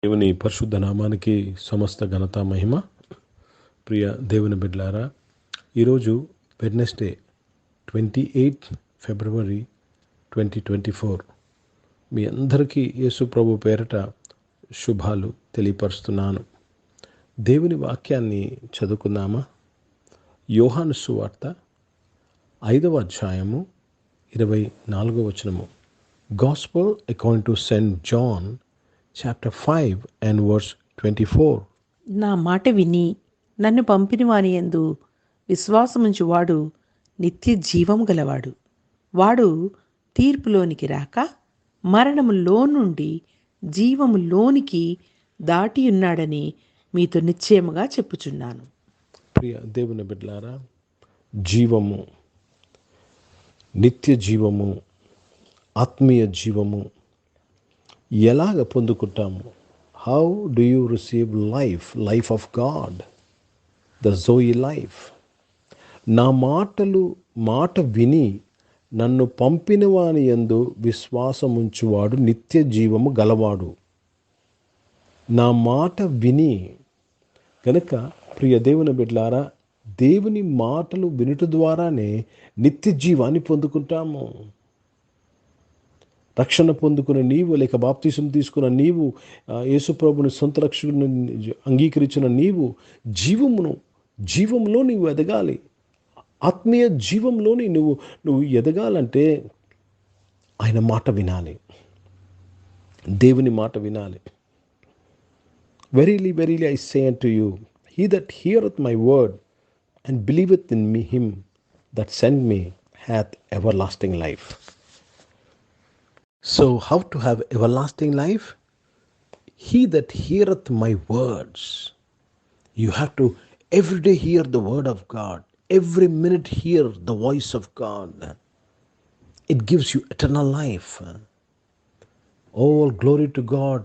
దేవుని పరిశుద్ధ నామానికి సమస్త ఘనత మహిమ. ప్రియ దేవుని బిడ్డలారా, ఈరోజు వెడ్నెస్డే 28 ఫిబ్రవరి 2024. మీ అందరికీ యేసు ప్రభు పేరట శుభాలు తెలియపరుస్తున్నాను. దేవుని వాక్యాన్ని చదువుకుందామా? యోహాను సువార్త 5వ అధ్యాయము 24వ వచనము. Gospel according to saint John Chapter 5 and verse 24. నా మాట విని నన్ను పంపిన వాని యందు విశ్వాసముంచు వాడు నిత్య జీవము గలవాడు. వాడు తీర్పులోనికి రాక మరణములో నుండి జీవములోనికి దాటియున్నాడని మీతో నిశ్చయముగా చెప్పుచున్నాను. ప్రియ దేవుని బిడ్డలారా, జీవము, నిత్య జీవము, ఆత్మీయ జీవము ఎలాగ పొందుకుంటాము? How do you receive life of God, the joy life? నా మాట విని నన్ను పంపిన వాని యందు విశ్వాసముంచువాడు నిత్య జీవము గలవాడు. నా మాట విని కనుక ప్రియ దేవుని బిడ్డలారా, దేవుని మాటలు వినుట ద్వారానే నిత్య జీవాన్ని పొందుకుంటాము. రక్షణ పొందుకున్న నీవు, లేక బాప్తిసం తీసుకున్న నీవు, యేసుప్రభుని సొంత రక్షకుని అంగీకరించిన నీవు జీవంలో నీవు ఎదగాలి. ఆత్మీయ జీవంలోని నువ్వు ఎదగాలంటే ఆయన మాట వినాలి, దేవుని మాట వినాలి. Verily verily I say unto you, he that heareth my word and believeth in me, him that sent me hath everlasting life. So, how to have everlasting life? He that heareth my words. You have to every day hear the word of God. Every minute hear the voice of God. It gives you eternal life. All glory to God.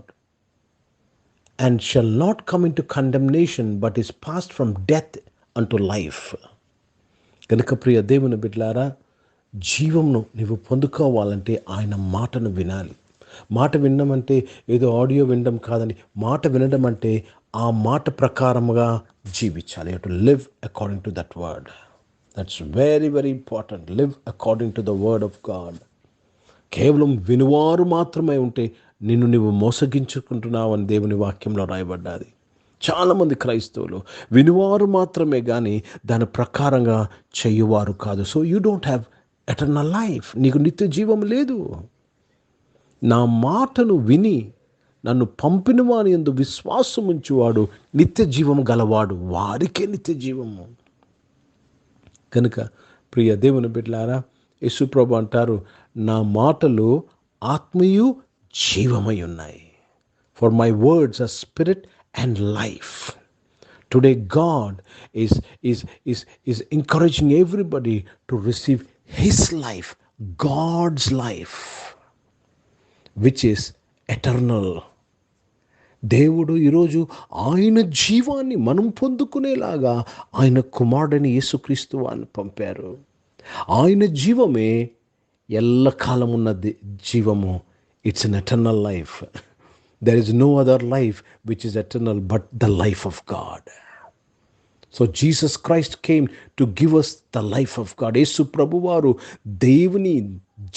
And shall not come into condemnation, but is passed from death unto life. కనుక ప్రియ దేవుని బిడ్డలారా, జీవంను నీవు పొందుకోవాలంటే ఆయన మాటను వినాలి. మాట వినడం అంటే ఏదో ఆడియో వినడం కాదని, మాట వినడం అంటే ఆ మాట ప్రకారముగా జీవించాలి. You to live according to that word. That's very very important. Live according to the word of God. కేవలం వినువారు మాత్రమే ఉంటే నిన్ను నువ్వు మోసగించుకుంటున్నావు అని దేవుని వాక్యంలో రాయబడ్డాది. చాలామంది క్రైస్తవులు వినువారు మాత్రమే కానీ దాని ప్రకారంగా చెయ్యువారు కాదు. So you don't have eternal life. నీకు నిత్య జీవం లేదు. నా మాటను విని నన్ను పంపిన వాని యందు విశ్వాసం ఉంచువాడు నిత్య జీవము గలవాడు, వారికే నిత్య జీవము. కనుక ప్రియ దేవుని బిడ్డలారా, యేసుప్రభు అంటారు, నా మాటలు ఆత్మయు జీవమై ఉన్నాయి. For my words are spirit and life. Today God is encouraging everybody to receive His life, God's life, which is eternal. దేవుడు ఈరోజు ఆయన జీవాన్ని మనం పొందుకునేలాగా ఆయన కుమారుడని యేసుక్రీస్తు వారిని పంపారు. ఆయన జీవమే ఎల్లకాలం ఉన్న జీవము. It's an eternal life. There is no other life which is eternal but the life of God. So Jesus Christ came to give us the life of God. యేసు ప్రభువారు దేవుని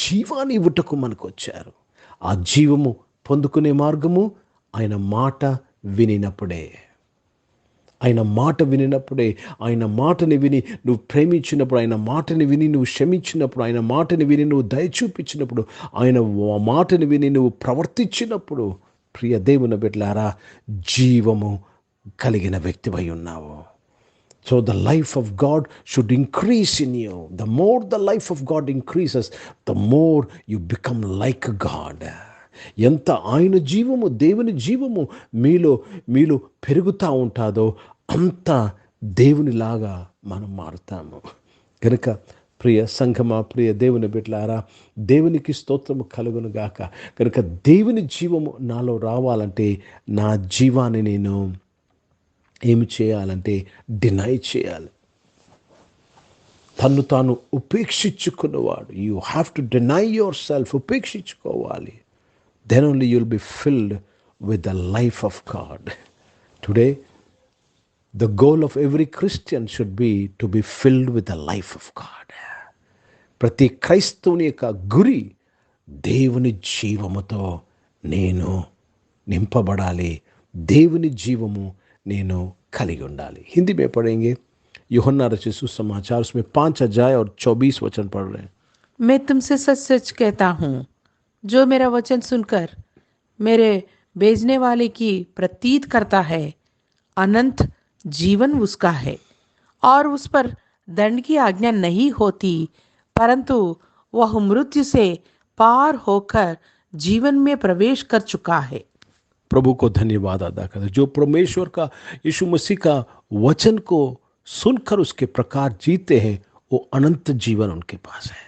జీవాన్ని ఇవ్వటకు మనకు వచ్చారు. ఆ జీవము పొందుకునే మార్గము ఆయన మాట వినినప్పుడే. ఆయన మాట వినినప్పుడే, ఆయన మాటని విని నువ్వు ప్రేమించినప్పుడు, ఆయన మాటని విని నువ్వు క్షమించినప్పుడు, ఆయన మాటని విని నువ్వు దయ చూపించినప్పుడు, ఆయన మాటని విని నువ్వు ప్రవర్తించినప్పుడు, ప్రియ దేవుని బిడ్డలారా, జీవము కలిగిన వ్యక్తివై ఉన్నావు. So the life of God should increase in you. The more the life of God increases, the more you become like God. ఎంత ఆయన జీవము, దేవుని జీవము మీలో పెరుగుతూ ఉంటుందో అంత దేవునిలాగా మనం మారుతాము. కనుక ప్రియ సంఘమా, ప్రియ దేవుని బిడ్డలారా, దేవునికి స్తోత్రము కలుగును గాక. కనుక దేవుని జీవము నాలో రావాలంటే నా జీవాన్ని నేను ఏమి చేయాలంటే డినై చేయాలి. తన్ను తాను ఉపేక్షించుకున్నవాడు, you have to deny yourself. ఉపేక్షించుకోవాలి. Then only you'll be filled with the life of God. Today, the goal of every Christian should be to be filled with the life of God. ప్రతి క్రైస్తవుని యొక్క గురి దేవుని జీవముతో నేను నింపబడాలి, దేవుని జీవము నేను కలిగి ఉండాలి. హిందీ में पढ़ेंगे. यूहन्ना रचित सुसमाचार उसमें 5 अध्याय और 24 वचन पढ़ रहे हैं. मैं तुमसे सच सच कहता हूँ, जो मेरा वचन सुनकर मेरे भेजने वाले की प्रतीत करता है, अनंत जीवन उसका है और उस पर दंड की आज्ञा नहीं होती, परंतु वह मृत्यु से पार होकर जीवन में प्रवेश कर चुका है. प्रभु को धन्यवाद अदा करते. जो परमेश्वर का, यीशु मसीह का वचन को सुनकर उसके प्रकार जीते हैं, वो अनंत जीवन उनके पास है.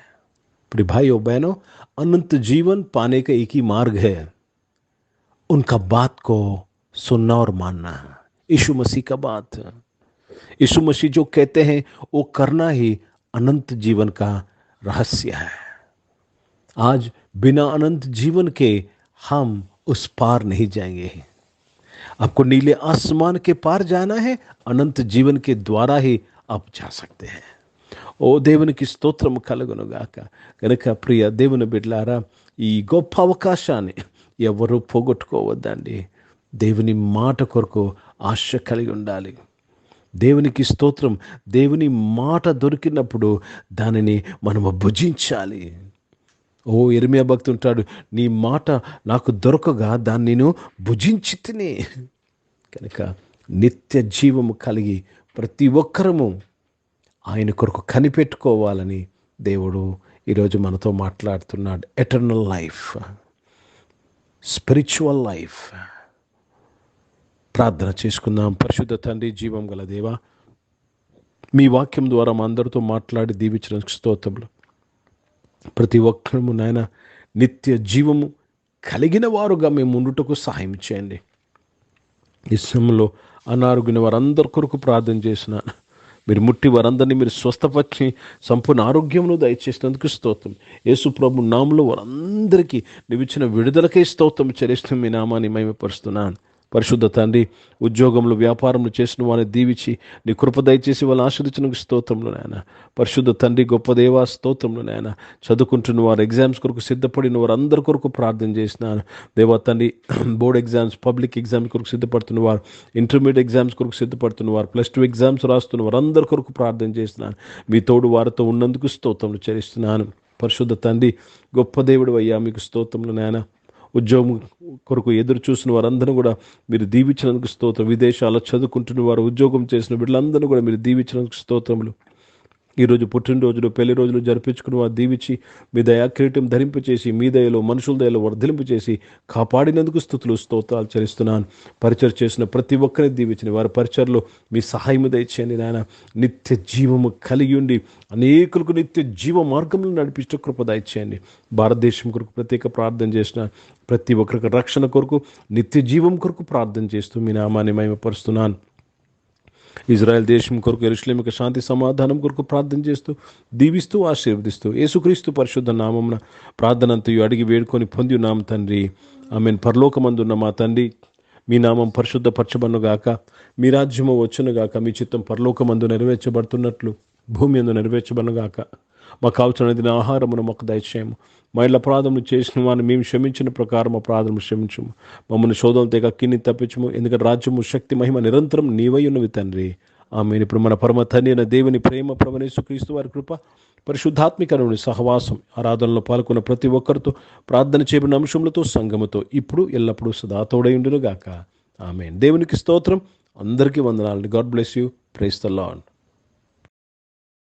प्रिय भाइयों बहनों, अनंत जीवन पाने का एक ही मार्ग है, उनका बात को सुनना और मानना. यीशु मसीह का बात, यीशु मसीह जो कहते हैं वो करना ही अनंत जीवन का रहस्य है. आज बिना अनंत जीवन के हम उस पार नहीं जाएंगे. आपको नीले आसमान के पार जाना है, अनंत जीवन के द्वारा ही आप जा सकते हैं. ఓ దేవునికి స్తోత్రం కలుగును గాక. కనుక ప్రియ దేవుని బిడ్డలారా, ఈ గొప్ప అవకాశాన్ని ఎవరు పోగొట్టుకోవద్దండి. దేవుని మాట కొరకు ఆశ కలిగి ఉండాలి. దేవునికి స్తోత్రం. దేవుని మాట దొరికినప్పుడు దానిని మనము భుజించాలి. ఓ ఇర్మియా భక్తుడు ఉంటాడు, నీ మాట నాకు దొరకగా దాన్ని నేను భుజించి తిని. కనుక నిత్య జీవము కలిగి ప్రతి ఒక్కరము ఆయన కొరకు కనిపెట్టుకోవాలని దేవుడు ఈరోజు మనతో మాట్లాడుతున్నాడు. Eternal life, spiritual life. ప్రార్థన చేసుకుందాం. పరిశుద్ధ తండ్రి, జీవం గల దేవా, మీ వాక్యం ద్వారా మా అందరితో మాట్లాడి దీవించిన స్తోత్రములు. ప్రతి ఒక్కరము నాయన నిత్య జీవము కలిగిన వారుగా మేము ఉండుటకు సహాయం చేయండి. ఈ సమయంలో అనారోగ్యమైన వారందరి కొరకు ప్రార్థన చేస్తున్నాను. మీరు ముట్టి వారందరినీ మీరు స్వస్థపరిచి సంపూర్ణ ఆరోగ్యమును దయచేసినందుకు స్తోత్రం. యేసు ప్రభు నామములో వారందరికీ నువ్వు ఇచ్చిన విడుదలకే స్తోత్రం చెల్లిస్తూ మీ నామాన్ని మహిమపరుస్తున్నాను. పరిశుద్ధ తండ్రి, ఉద్యోగంలో వ్యాపారంలో చేసిన వారిని దీవించి నీ కృప దయచేసి వాళ్ళని ఆశీర్వదించినందుకు స్తోత్రంలో నాయన. పరిశుద్ధ తండ్రి, గొప్ప దేవా స్తోత్రంలో నాయన. చదువుకుంటున్న వారు, ఎగ్జామ్స్ కొరకు సిద్ధపడిన వారు అందరి కొరకు ప్రార్థన చేసినాను. దేవా తండ్రి, బోర్డ్ ఎగ్జామ్స్, పబ్లిక్ ఎగ్జామ్స్ కొరకు సిద్ధపడుతున్న వారు, ఇంటర్మీడియట్ ఎగ్జామ్స్ కొరకు సిద్ధపడుతున్న వారు, +2 ఎగ్జామ్స్ రాస్తున్న వారు అందరి కొరకు ప్రార్థన చేస్తున్నాను. మీ తోడు వారితో ఉన్నందుకు స్తోత్రంలో చెల్లిస్తున్నాను. పరిశుద్ధ తండ్రి, గొప్ప దేవుడు అయ్యా, మీకు స్తోత్రంలో నాయన. ఉద్యోగం కొరకు ఎదురు చూసిన వారందరూ కూడా మీరు దీవించినందుకు స్తోత్రం. విదేశాల్లో చదువుకుంటున్న వారు, ఉద్యోగం చేసిన వీళ్ళందరూ కూడా మీరు దీవించినందుకు స్తోత్రములు. ఈరోజు పుట్టినరోజులు, పెళ్లి రోజులు జరిపించుకుని వారు దీవించి మీ దయాకిరీటం ధరింపచేసి మీ దయలో, మనుషుల దయలో వర్ధిలింపచేసి కాపాడినందుకు స్తుతులు స్తోత్రాలు చెల్లిస్తున్నాను. పరిచయం చేసిన ప్రతి ఒక్కరిని దీవించిన వారి పరిచయలో మీ సహాయం దయచేయండి నాయన. నిత్య జీవము కలిగి ఉండి అనేకులకు నిత్య జీవ మార్గంలో నడిపించే కృప దయచేయండి. భారతదేశం కొరకు ప్రత్యేక ప్రార్థన చేసిన ప్రతి ఒక్కరికి రక్షణ కొరకు, నిత్య జీవం కొరకు ప్రార్థన చేస్తూ మీ నామాన్ని మహిమపరుస్తున్నాను. ఇజ్రాయెల్ దేశం కొరకు, యెరూషలేముకు శాంతి సమాధానం కొరకు ప్రార్థన చేస్తూ దీవిస్తూ ఆశీర్వదిస్తూ యేసుక్రీస్తు పరిశుద్ధ నామమున ప్రార్థనంతయు అడిగి వేడుకొని పొంది ఉన్నాం తండ్రి. ఆమేన్. పరలోకమందున్న మా తండ్రి, మీ నామం పరిశుద్ధపరచబడునుగాక, మీ రాజ్యము వచ్చునుగాక, మీ చిత్తం పరలోకమందు నెరవేర్చబడుతున్నట్లు భూమి యందు నెరవేర్చబడునుగాక. మాకు కావలసిన ఆహారమును మాకు దయచేయము. మా ఇళ్ళ అపరాధములు చేసిన వారిని మేము క్షమించిన ప్రకారం అపరాధము క్షమించము. మమ్మల్ని శోధనలు తెగ కిన్ని తప్పించము. ఎందుకంటే రాజ్యము, శక్తి, మహిమ నిరంతరం నీవై ఉన్నవి తండ్రి. ఆమేన్. ఇప్పుడు మన పరమ తండ్రి అయిన దేవుని ప్రేమ, ప్రభువైన యేసుక్రీస్తు వారి కృప, పరిశుద్ధాత్మికరుని సహవాసం, ఆరాధనలో పాల్గొన్న ప్రతి ఒక్కరితో, ప్రార్థన చేయబడిన అంశములతో, సంఘముతో ఇప్పుడు ఎల్లప్పుడూ సదా తోడై ఉండును గాక. ఆమేన్. దేవునికి స్తోత్రం. అందరికీ వందనాలు. God bless you. Praise the lord.